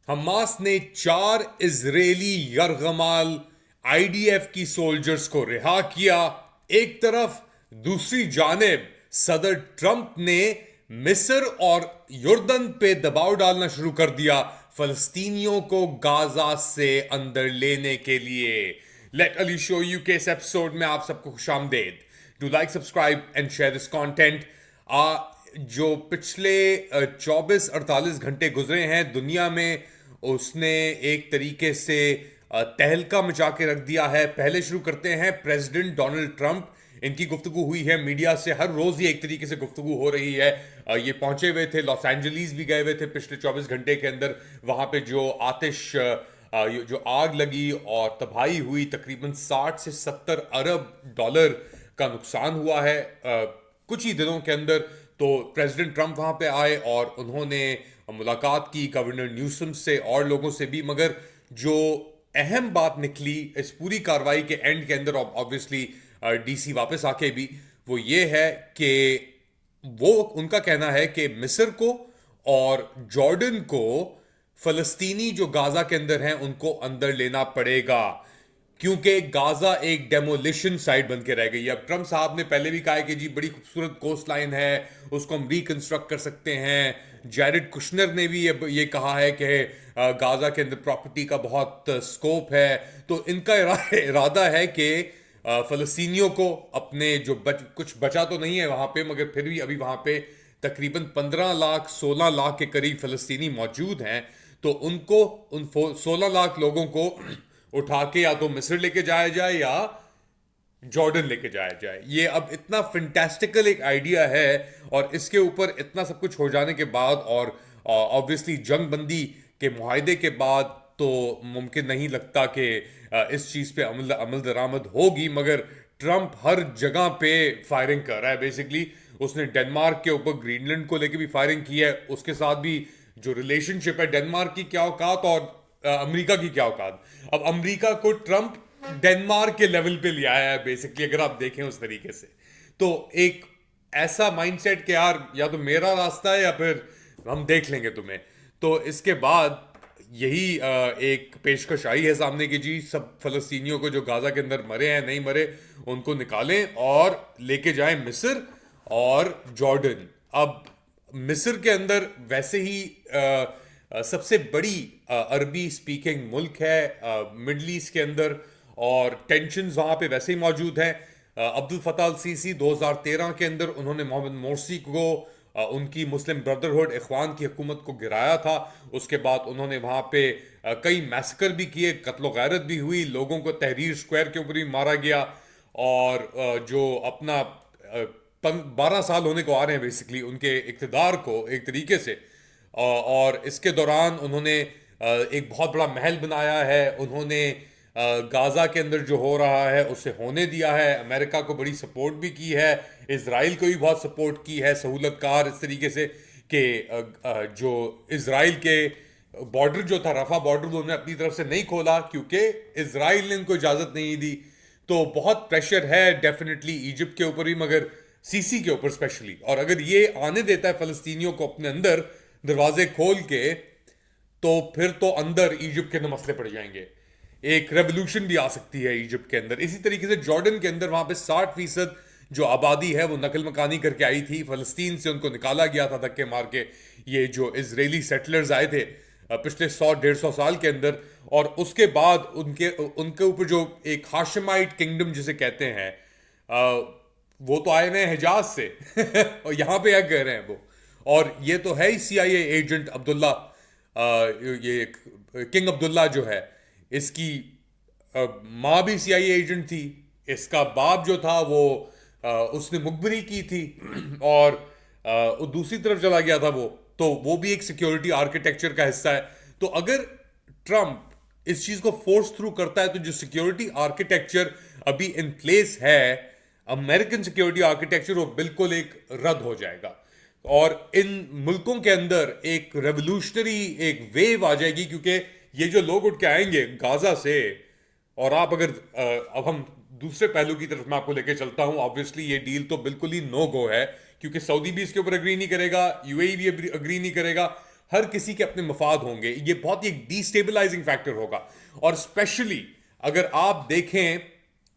Hamas ने 4 Israeli यरगमाल IDF की soldiers को रिहा किया एक तरफ। दूसरी जानिब सदर ट्रंप ने मिस्र और यर्दन पे दबाव डालना शुरू कर दिया फलस्तीनियों को गाजा से अंदर लेने के लिए। लेट अली शो यू के इस एपिसोड में आप सबको खुशामदेद। Do like, subscribe and share this content. जो पिछले 24-48 घंटे गुजरे हैं दुनिया में, उसने एक तरीके से तहलका मचा के रख दिया है। पहले शुरू करते हैं प्रेसिडेंट डोनाल्ड ट्रंप। इनकी गुफ्तगू हुई है मीडिया से, हर रोज ही एक तरीके से गुफ्तगू हो रही है। ये पहुंचे हुए थे, लॉस एंजलिस भी गए हुए थे पिछले 24 घंटे के अंदर। वहां पे जो आतिश जो आग लगी और तबाही हुई, तकरीबन 60 से 70 अरब डॉलर का नुकसान हुआ है कुछ ही दिनों के अंदर। तो प्रेसिडेंट ट्रंप वहां पे आए और उन्होंने मुलाकात की गवर्नर न्यूसम से और लोगों से भी। मगर जो अहम बात निकली इस पूरी कार्रवाई के एंड के अंदर, ऑब्वियसली डीसी वापस आके भी, वो ये है कि वो उनका कहना है कि मिस्र को और जॉर्डन को फलस्तीनी जो गाजा के अंदर हैं उनको अंदर लेना पड़ेगा, क्योंकि गाजा एक डेमोलिशन साइट बन के रह गई है। अब ट्रंप साहब ने पहले भी कहा है कि जी बड़ी खूबसूरत कोस्ट लाइन है, उसको हम रिकंस्ट्रक्ट कर सकते हैं। जैरेड कुशनर ने भी ये कहा है कि गाजा के अंदर प्रॉपर्टी का बहुत स्कोप है। तो इनका इरादा है कि फलस्तीनियों को अपने जो कुछ बचा तो नहीं है वहां पे, मगर फिर भी अभी वहां पे तकरीबन 15 लाख 16 लाख के करीब फलस्तीनी मौजूद हैं। तो उनको उन 16 लाख लोगों को उठा के या तो मिस्र लेके जाया जाए या जॉर्डन लेके जाया जाए। ये अब इतना फिंटेस्टिकल एक आइडिया है और इसके ऊपर इतना सब कुछ हो जाने के बाद और ऑब्वियसली जंग बंदी के मुआहदे के बाद तो मुमकिन नहीं लगता कि इस चीज पे अमल दरामद होगी। मगर ट्रंप हर जगह पे फायरिंग कर रहा है बेसिकली। उसने डेनमार्क के ऊपर ग्रीनलैंड को लेके भी फायरिंग की है। उसके साथ भी जो रिलेशनशिप है, डेनमार्क की क्या औकात और अमेरिका की क्या औकात। अब अमेरिका को ट्रंप डेनमार्क के लेवल पे ले आया है बेसिकली, अगर आप देखें उस तरीके से। तो एक ऐसा माइंडसेट कि यार या तो मेरा रास्ता है या फिर हम देख लेंगे तुम्हें। तो इसके बाद यही एक पेशकश आई है सामने की, जी सब फलस्तीनियों को जो गाजा के अंदर मरे हैं नहीं मरे उनको निकालें और लेके जाएं मिस्र और जॉर्डन। अब मिस्र के अंदर वैसे ही सबसे बड़ी अरबी स्पीकिंग मुल्क है मिडल ईस्ट के अंदर, और टेंशन्स वहां पे वैसे ही मौजूद है। अब्दुल फताह अल सीसी 2013 के अंदर उन्होंने मोहम्मद मोर्सी को उनकी मुस्लिम ब्रदरहुड इखवान की हुकूमत को गिराया था। उसके बाद उन्होंने वहां पे कई मैसेकर भी किए, कत्लो गैरत भी हुई, लोगों को तहरीर स्क्वायर के ऊपर भी मारा गया। और जो अपना 12 साल होने को आ रहे हैं बेसिकली उनके इक़्तिदार को एक तरीके से, और इसके दौरान उन्होंने एक बहुत बड़ा महल बनाया है। उन्होंने गाजा के अंदर जो हो रहा है उसे होने दिया है। अमेरिका को बड़ी सपोर्ट भी की है, इसराइल को भी बहुत सपोर्ट की है सहूलतकार इस तरीके से कि जो इसराइल के बॉर्डर जो था, रफा बॉर्डर, उन्होंने अपनी तरफ से नहीं खोला क्योंकि इसराइल ने उनको इजाज़त नहीं दी। तो बहुत प्रेशर है डेफिनेटली इजिप्ट के ऊपर भी, मगर सीसी के ऊपर स्पेशली। और अगर ये आने देता है फलस्तीनियों को अपने अंदर दरवाजे खोल के, तो फिर तो अंदर इजिप्ट के अंदर मसले पड़ जाएंगे। एक रेवोल्यूशन भी आ सकती है इजिप्ट के अंदर। इसी तरीके से जॉर्डन के अंदर वहां पे 60% जो आबादी है वो नकल मकानी करके आई थी फलस्तीन से, उनको निकाला गया था धक्के मार के। ये जो इजरायली सेटलर्स आए थे पिछले 100-150 साल के अंदर, और उसके बाद उनके उनके ऊपर जो एक हाशिमाइट किंगडम जिसे कहते हैं, वो तो आए हुए हैं हिजाज से और यहाँ पे क्या कह रहे हैं वो। और ये तो है ही सीआईए एजेंट अब्दुल्ला, ये किंग अब्दुल्ला जो है, इसकी माँ भी सीआईए एजेंट थी। इसका बाप जो था वो उसने मुखबरी की थी और वो दूसरी तरफ चला गया था वो भी एक सिक्योरिटी आर्किटेक्चर का हिस्सा है। तो अगर ट्रंप इस चीज को फोर्स थ्रू करता है तो जो सिक्योरिटी आर्किटेक्चर अभी इन प्लेस है, अमेरिकन सिक्योरिटी आर्किटेक्चर, वो बिल्कुल एक रद्द हो जाएगा। और इन मुल्कों के अंदर एक रेवोल्यूशनरी एक वेव आ जाएगी, क्योंकि ये जो लोग उठ के आएंगे गाजा से। और आप अगर अब हम दूसरे पहलू की तरफ मैं आपको लेके चलता हूं। ऑब्वियसली ये डील तो बिल्कुल ही नो गो है, क्योंकि सऊदी भी इसके ऊपर अग्री नहीं करेगा, यूएई भी अग्री नहीं करेगा, हर किसी के अपने मफाद होंगे, ये बहुत ही डिस्टेबलाइजिंग फैक्टर होगा। और स्पेशली अगर आप देखें,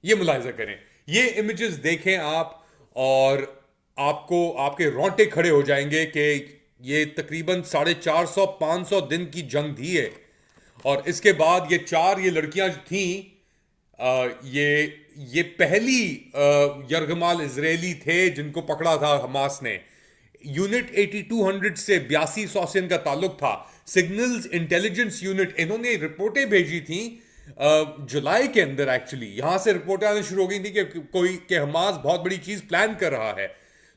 ये मुलाहिजा करें, ये इमेजेस देखें आप, और आपको आपके रोंगटे खड़े हो जाएंगे कि ये तकरीबन 450-500 दिन की जंग थी है। और इसके बाद ये लड़कियां थी, ये पहली यरगमाल इजरायली थे जिनको पकड़ा था हमास ने। यूनिट 8200 से 8200 से इनका ताल्लुक था। सिग्नल्स इंटेलिजेंस यूनिट, इन्होंने रिपोर्टें भेजी थी जुलाई के अंदर। एक्चुअली यहां से रिपोर्टें आनी शुरू हो गई थी कि हमास बहुत बड़ी चीज प्लान कर रहा है।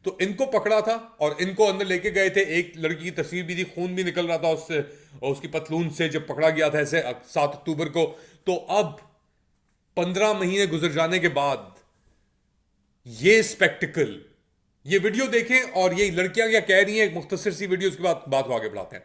तो इनको पकड़ा था और इनको अंदर लेके गए थे। एक लड़की की तस्वीर भी थी, खून भी निकल रहा था उससे, और उसकी पतलून से, जब पकड़ा गया था ऐसे 7 अक्टूबर को। तो अब 15 महीने गुजर जाने के बाद ये स्पेक्टिकल, ये वीडियो देखें और ये लड़कियां क्या कह रही हैं। एक मुख्तसर सी वीडियो, उसके बाद बात को आगे बढ़ाते हैं।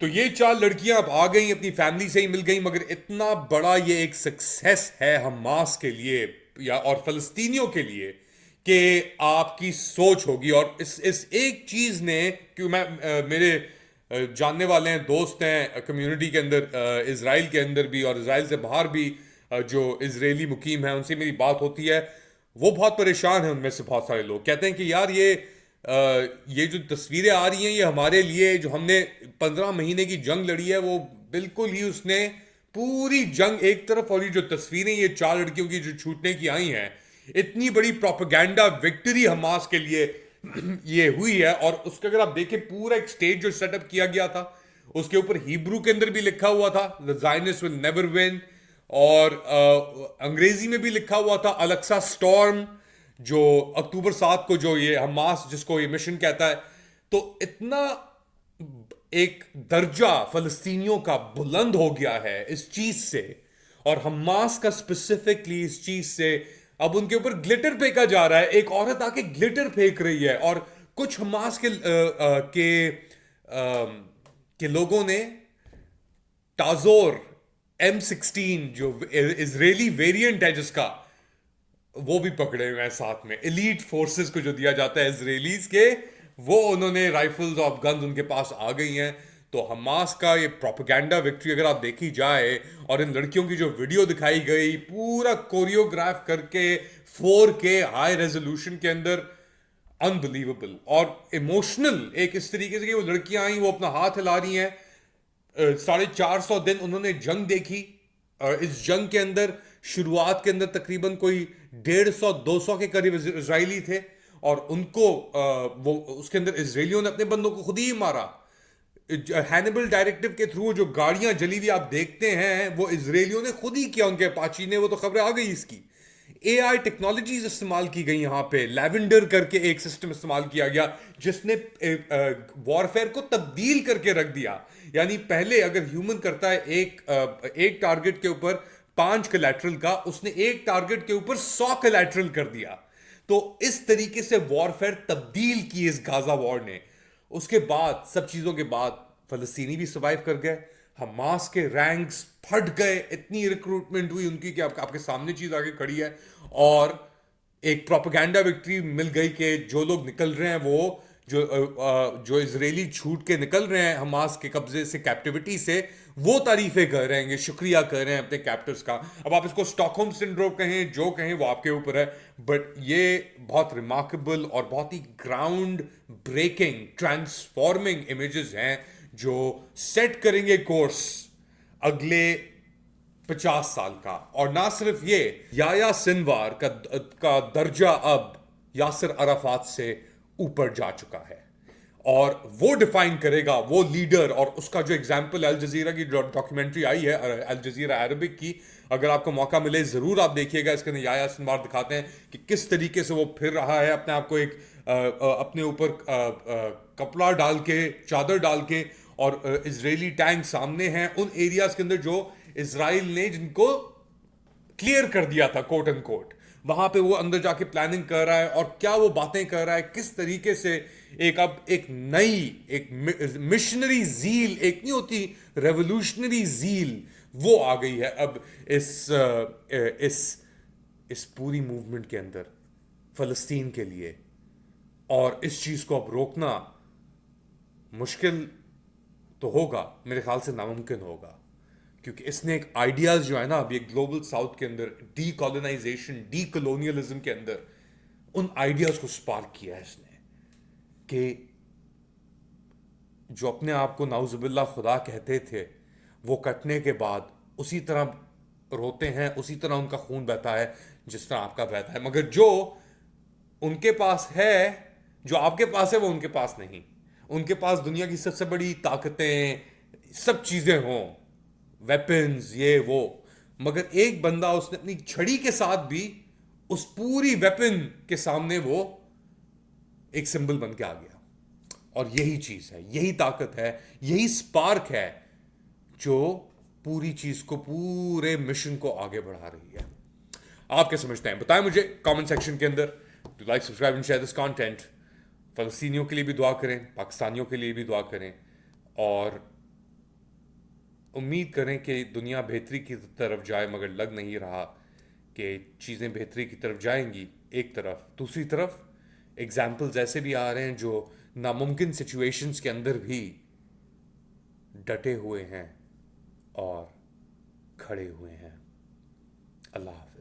तो ये 4 लड़कियां अब आ गई, अपनी फैमिली से ही मिल गई। मगर इतना बड़ा ये एक सक्सेस है हमास के लिए या और फलस्तीनियों के लिए कि आपकी सोच होगी। और इस एक चीज ने, क्यों मेरे जानने वाले हैं, दोस्त हैं कम्युनिटी के अंदर, इजराइल के अंदर भी और इजराइल से बाहर भी, जो इजरायली मुकीम है उनसे मेरी बात होती है। वो बहुत परेशान हैं। उनमें से बहुत सारे लोग कहते हैं कि यार ये जो तस्वीरें आ रही हैं ये हमारे लिए, जो हमने 15 महीने की जंग लड़ी है, वो बिल्कुल ही उसने पूरी जंग एक तरफ, और ये जो तस्वीरें ये 4 लड़कियों की जो छूटने की आई हैं, इतनी बड़ी प्रोपेगेंडा विक्ट्री हमास के लिए ये हुई है। और उसके अगर आप देखें पूरा एक स्टेज जो सेटअप किया गया था, उसके ऊपर हिब्रू के अंदर भी लिखा हुआ था the Zionist will never win, और अंग्रेजी में भी लिखा हुआ था अलक्सा स्टॉर्म, जो अक्टूबर 7 को जो ये हमास जिसको ये मिशन कहता है। तो इतना एक दर्जा फलस्तीनियों का बुलंद हो गया है इस चीज से, और हमास का स्पेसिफिकली इस चीज से अब उनके ऊपर ग्लिटर फेंका जा रहा है। एक औरत आके ग्लिटर फेंक रही है, और कुछ हमास के लोगों ने टाजोर M16 जो इजरायली वेरिएंट है जिसका, वो भी पकड़े हुए हैं साथ में। एलीट फोर्सेस को जो दिया जाता है इजरायलीज के, वो उन्होंने राइफल्स और गन्स उनके पास आ गई हैं। तो हमास का ये प्रोपेगेंडा विक्ट्री अगर आप देखी जाए, और इन लड़कियों की जो वीडियो दिखाई गई पूरा कोरियोग्राफ करके 4K हाई रेजोल्यूशन के अंदर, अनबिलीवेबल और इमोशनल। एक इस तरीके से कि वो लड़कियां आई, वो अपना हाथ हिला रही हैं। 450 दिन उन्होंने जंग देखी। इस जंग के अंदर शुरुआत के अंदर तकरीबन कोई 150-200 के करीब इजरायली थे, और उनको वो उसके अंदर इजरायलियों ने अपने बंदों को खुद ही मारा। हैनिबल डायरेक्टिव के थ्रू जो गाड़ियां जली हुई आप देखते हैं, वो इजरायलियों ने खुद ही किया, उनके अपाची ने। वो तो खबरें आ गई इसकी। AI टेक्नोलॉजीज इस्तेमाल की गई यहां पे। लैवेंडर करके एक सिस्टम इस्तेमाल किया गया जिसने वॉरफेयर को तब्दील करके रख दिया। यानी पहले अगर ह्यूमन करता है एक टारगेट के ऊपर 5 कोलैटरल का, उसने एक टारगेट के ऊपर 100 कोलैटरल कर दिया। तो इस तरीके से वॉरफेयर तब्दील की इस गाजा वॉर ने। उसके बाद सब चीजों के बाद फलस्तीनी भी सर्वाइव कर गए, हमास के रैंक्स फट गए, इतनी रिक्रूटमेंट हुई उनकी कि आपके सामने चीज आगे खड़ी है। और एक प्रोपेगेंडा विक्ट्री मिल गई कि जो लोग निकल रहे हैं, वो जो इजरायली छूट के निकल रहे हैं हमास के कब्जे से, कैप्टिविटी से, वो तारीफें कर रहे हैं, शुक्रिया कर रहे हैं अपने कैप्टर्स का। अब आप इसको स्टॉकहोम सिंड्रोम कहें, जो कहें, वो आपके ऊपर है। बट ये बहुत रिमार्केबल और बहुत ही ग्राउंड ब्रेकिंग, ट्रांसफॉर्मिंग इमेजेस हैं जो सेट करेंगे कोर्स अगले 50 साल का। और ना सिर्फ ये, याया सिनवार का दर्जा अब यासिर अराफात से ऊपर जा चुका है, और वो डिफाइन करेगा, वो लीडर। और उसका जो एग्जाम्पल अल जजीरा की डॉक्यूमेंट्री आई है, अल जजीरा अरबिक की, अगर आपको मौका मिले जरूर आप देखिएगा। इसके अंदर याया सिनवार दिखाते हैं कि किस तरीके से वो फिर रहा है अपने आप को एक अपने ऊपर कपड़ा डाल के, चादर डाल के, और इजरायली टैंक सामने हैं उन एरियाज के अंदर जो इजराइल ने जिनको क्लियर कर दिया था कोट एंड कोट, वहां पे वो अंदर जाके प्लानिंग कर रहा है और क्या वो बातें कर रहा है, किस तरीके से एक नई एक मिशनरी जील, एक नहीं होती रेवोल्यूशनरी जील, वो आ गई है अब इस पूरी मूवमेंट के अंदर फलस्तीन के लिए। और इस चीज को अब रोकना मुश्किल तो होगा, मेरे ख्याल से नामुमकिन होगा, क्योंकि इसने एक आइडियाज जो है ना अभी ग्लोबल साउथ के अंदर डी कॉलोनाइजेशन, डी कॉलोनियलिज्म के अंदर, उन आइडियाज को स्पार्क किया है इसने कि जो अपने आप को नाउजुबिल्ला खुदा कहते थे वो कटने के बाद उसी तरह रोते हैं, उसी तरह उनका खून बहता है जिस तरह आपका बहता है, मगर जो उनके पास है, जो आपके पास है, वो उनके पास नहीं। उनके पास दुनिया की सबसे बड़ी ताकतें, सब चीजें हों, वेपन्स, ये वो, मगर एक बंदा उसने अपनी छड़ी के साथ भी उस पूरी वेपन के सामने वो एक सिंबल बन के आ गया। और यही चीज है, यही ताकत है, यही स्पार्क है जो पूरी चीज को, पूरे मिशन को आगे बढ़ा रही है। आप क्या समझते हैं बताएं मुझे कमेंट सेक्शन के अंदर। To like, subscribe and share this content. फलस्तीनियों के लिए भी दुआ करें, पाकिस्तानियों के लिए भी दुआ करें, और उम्मीद करें कि दुनिया बेहतरी की तरफ जाए, मगर लग नहीं रहा कि चीज़ें बेहतरी की तरफ जाएंगी एक तरफ। दूसरी तरफ एग्जाम्पल्स ऐसे भी आ रहे हैं जो नामुमकिन सिचुएशंस के अंदर भी डटे हुए हैं और खड़े हुए हैं। अल्लाह हाफ़िज़।